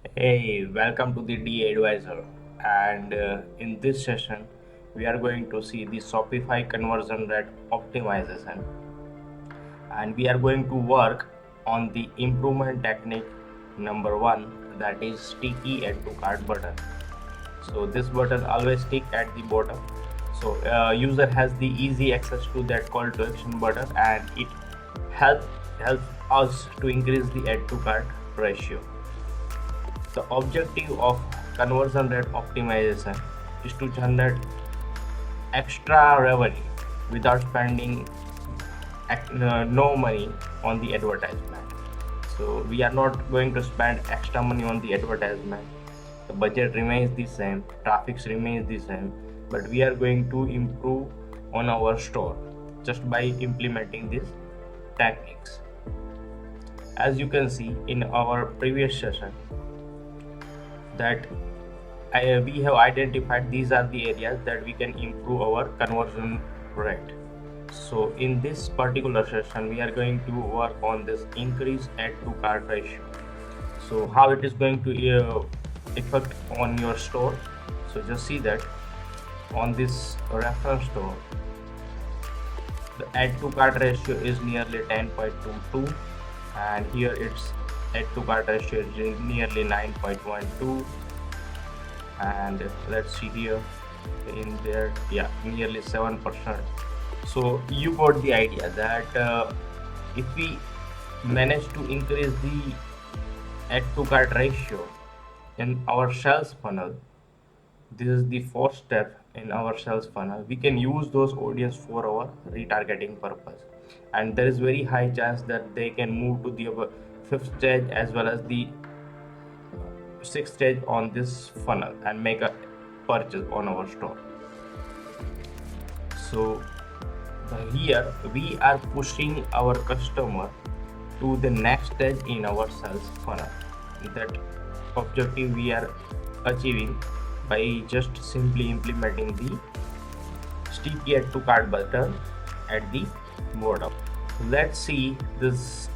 Hey, welcome to the D Advisor. And in this session, we are going to see the Shopify conversion rate optimization, and we are going to work on the improvement technique number one, that is sticky add to cart button. So this button always stick at the bottom. So user has the easy access to that call to action button, and it help helps us to increase the add to cart ratio. The objective of conversion rate optimization is to generate extra revenue without spending no money on the advertisement. So we are not going to spend extra money on the advertisement. The budget remains the same, traffic remains the same, but we are going to improve on our store just by implementing these techniques. As you can see in our previous session, that we have identified these are the areas that we can improve our conversion rate. So in this particular session, we are going to work on this increase add to cart ratio. So how it is going to affect on your store. So just see that on this reference store, the add to cart ratio is nearly 10.22, and here it's add to cart ratio is nearly 9.12, and let's see here in there, yeah, nearly 7%. So you got the idea that if we manage to increase the add to cart ratio in our sales funnel, this is the first step in our sales funnel. We can use those audience for our retargeting purpose, and there is very high chance that they can move to the fifth stage as well as the sixth stage on this funnel and make a purchase on our store. So here we are pushing our customer to the next stage in our sales funnel. That objective we are achieving by just simply implementing the sticky add to cart button at the bottom. Let's see this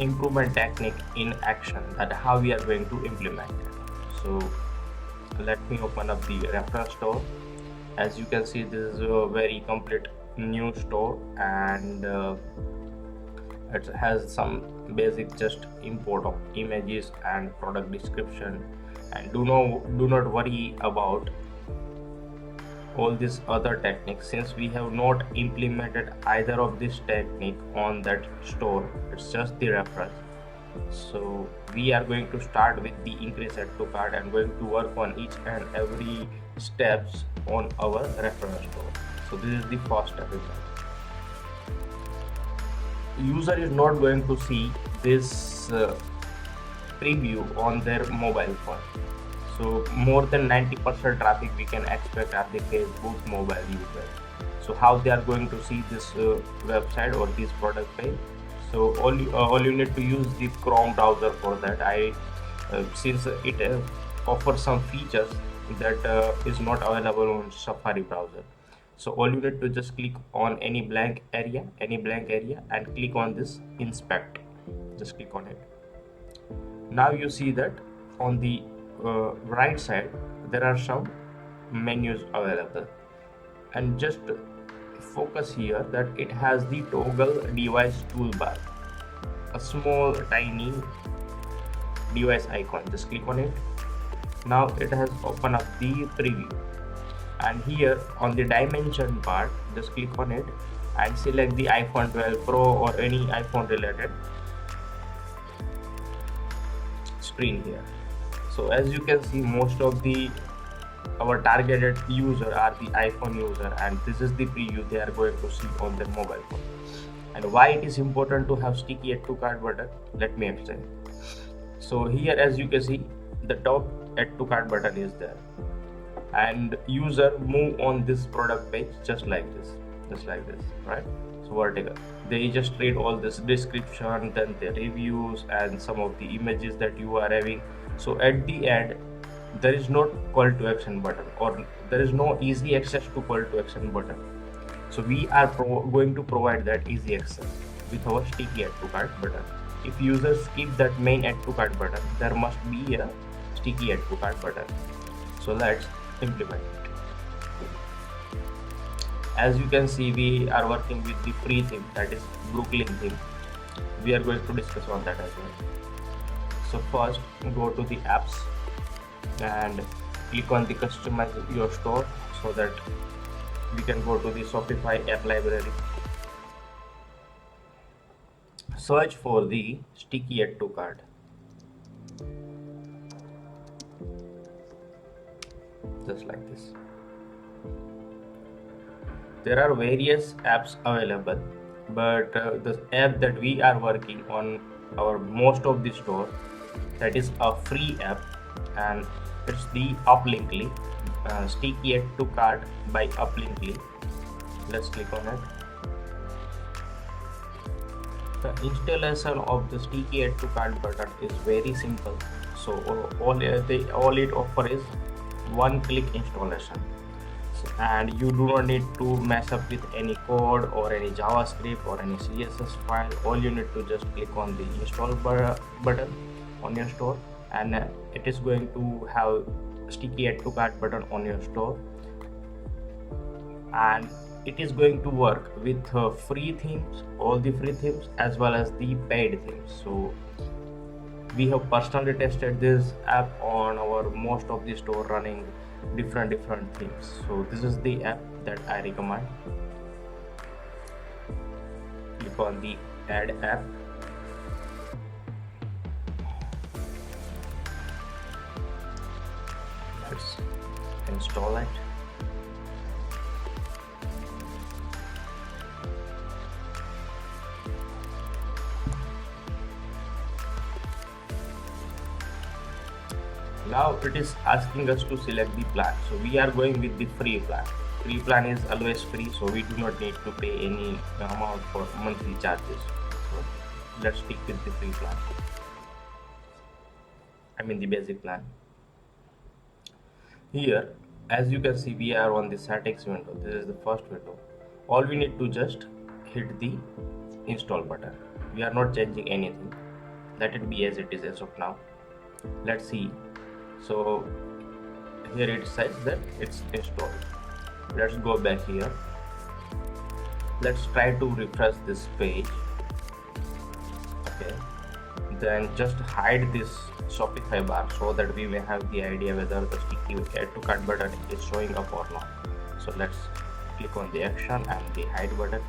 improvement technique in action, that how we are going to implement it. So let me open up the reference store. As you can see, this is a very complete new store, and it has some basic just import of images and product description, and do not worry about all these other techniques, since we have not implemented either of this technique on that store. It's just the reference. So we are going to start with the increase add to cart and going to work on each and every steps on our reference store. So this is the first step. User is not going to see this preview on their mobile phone. So more than 90% traffic we can expect are the Facebook mobile users. So how they are going to see this website or this product page? So all you need to use the Chrome browser for that. Since it offers some features that is not available on Safari browser. So all you need to just click on any blank area, and click on this inspect. Just click on it. Now you see that on the right side there are some menus available, and just focus here that it has the toggle device toolbar, a small tiny device icon. Just click on it. Now it has opened up the preview, and here on the dimension part, just click on it and select the iPhone 12 Pro or any iPhone related screen here. So as you can see, most of our targeted user are the iPhone user, and this is the preview they are going to see on their mobile phone. And why it is important to have sticky add to cart button, let me explain. So here, as you can see, the top add to cart button is there, and user move on this product page just like this, right? So vertical, they just read all this description, then the reviews and some of the images that you are having. So at the end, there is no call to action button, or there is no easy access to call to action button. So we are going to provide that easy access with our sticky add to cart button. if user skip that main add to cart button, there must be a sticky add to cart button. So let's implement it. As you can see, we are working with the free theme, that is Brooklyn theme. We are going to discuss on that as well. So first, go to the apps and click on the customize your store, so that we can go to the Shopify app library. Search for the sticky add to cart. Just like this. There are various apps available, but the app that we are working on our most of the store, that is a free app, and it's the Uplinkly, sticky add to cart by Uplinkly. Let's click on it. The installation of the sticky add to cart button is very simple. So all it offers is one-click installation, and you do not need to mess up with any code or any JavaScript or any CSS file. All you need to just click on the install button on your store, and it is going to have sticky add to cart button on your store, and it is going to work with free themes, all the free themes, as well as the paid themes. So we have personally tested this app on our most of the store running different themes. So this is the app that I recommend. Click on the add app. Let's install it. Now it is asking us to select the plan. So we are going with the free plan. Free plan is always free, so we do not need to pay any amount for monthly charges. So let's stick with the free plan. I mean the basic plan. Here, as you can see, we are on the settings window. This is the first window. All we need to just hit the install button. We are not changing anything. Let it be as it is as of now. Let's see. So here it says that it's installed. Let's go back here. Let's try to refresh this page. Okay, then just hide this Shopify bar, so that we may have the idea whether the sticky add to cart button is showing up or not. So let's click on the action and the hide button.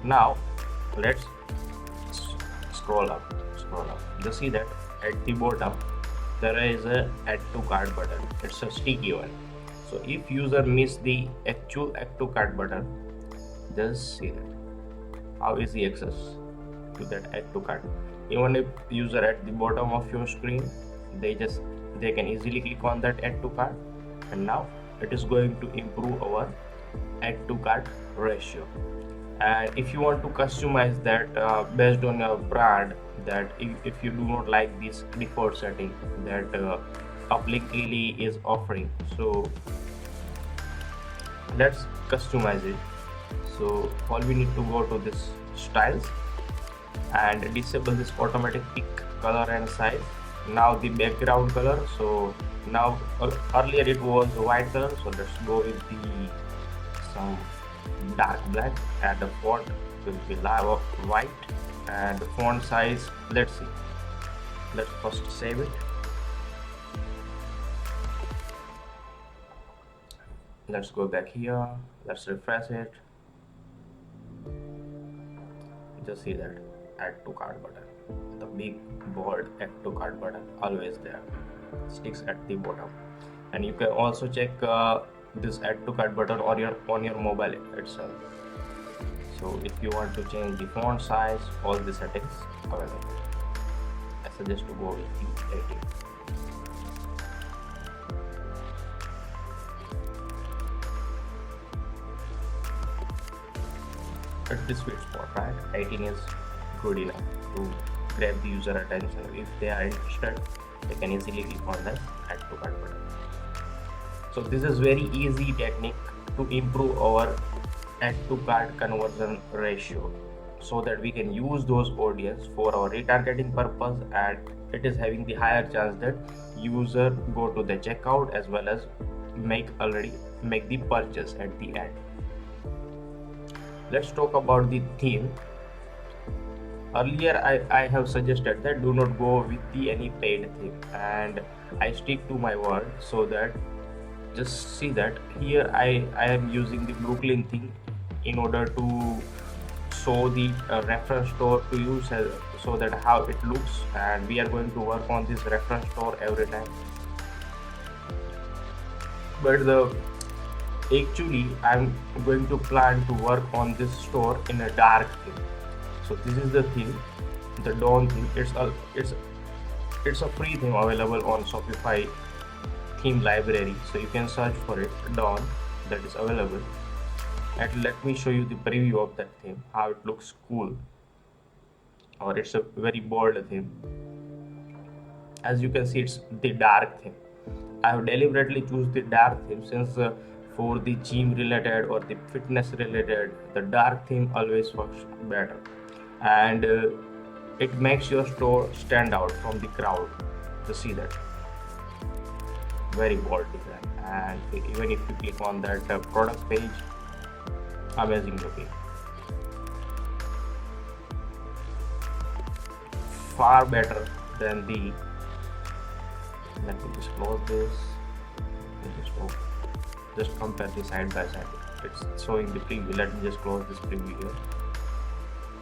Now let's scroll up. You see that at the bottom there is a add to cart button. It's a sticky one. So if user miss the actual add to cart button, just see that how easy access to that add to cart. Even if user at the bottom of your screen, they can easily click on that add to cart, and now it is going to improve our add to cart ratio. And if you want to customize that based on your brand, that if you do not like this default setting that Uplinkly is offering, so let's customize it. So all we need to go to this styles and disable this automatic pick color and size. Now the background color, so now earlier it was white color, so let's go with some dark black, and the font will be white, and the font size, let's see, let's first save it. Let's go back here, let's refresh it. Just see that add to cart button, the big bold add to cart button, always there, sticks at the bottom. And you can also check this add to cart button on your mobile itself. So if you want to change the font size, all the settings available. I suggest to go with the 18. It's the sweet spot, right? 18 is good enough to grab the user attention. If they are interested, they can easily click on the add to cart button. So this is very easy technique to improve our add to cart conversion ratio. so that we can use those audience for our retargeting purpose, and it is having the higher chance that user go to the checkout as well as make the purchase at the end. Let's talk about the theme. Earlier I have suggested that do not go with any paid theme, and I stick to my word. So that just see that here I am using the Brooklyn theme in order to show the reference store to you, so that how it looks, and we are going to work on this reference store every time. But actually I'm going to plan to work on this store in a dark theme. So this is the theme, the Dawn theme. It's a free theme available on Shopify theme library, so you can search for it, Dawn, that is available. And let me show you the preview of that theme, how it looks cool, or it's a very bold theme. As you can see, it's the dark theme. I have deliberately choose the dark theme since for the gym related or the fitness related, the dark theme always works better, and it makes your store stand out from the crowd. To see that, very bold design, and even if you click on that product page, amazing looking, far better than the. Let me just close this. Just compare the side by side. It's showing the preview. Let me just close this preview here.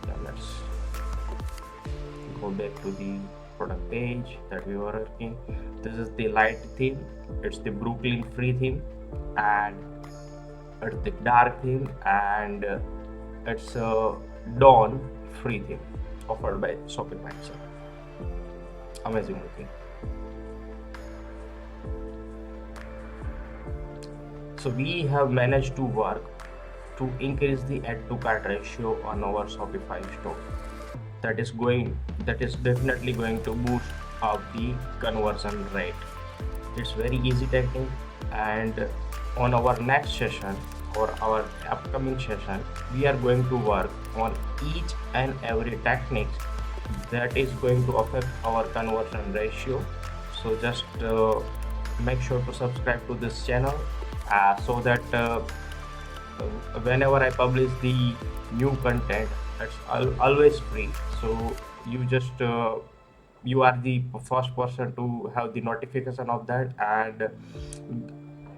Yeah, let's go back to the product page that we were working. This is the light theme. It's the Brooklyn free theme, and it's the dark theme, and it's a Dawn free theme offered by Shopify. Amazing looking. So we have managed to work to increase the add to cart ratio on our Shopify store. That is definitely going to boost up the conversion rate. It's very easy technique, and on our next session or our upcoming session, we are going to work on each and every technique that is going to affect our conversion ratio. So just make sure to subscribe to this channel, so that whenever I publish the new content, it's always free. So you just you are the first person to have the notification of that, and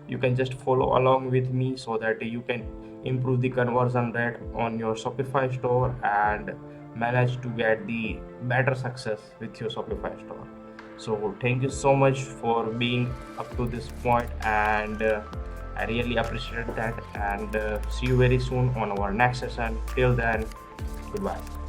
you can just follow along with me so that you can improve the conversion rate on your Shopify store and manage to get the better success with your Shopify store. So thank you so much for being up to this point, and I really appreciate that, and see you very soon on our next session. Till then, goodbye.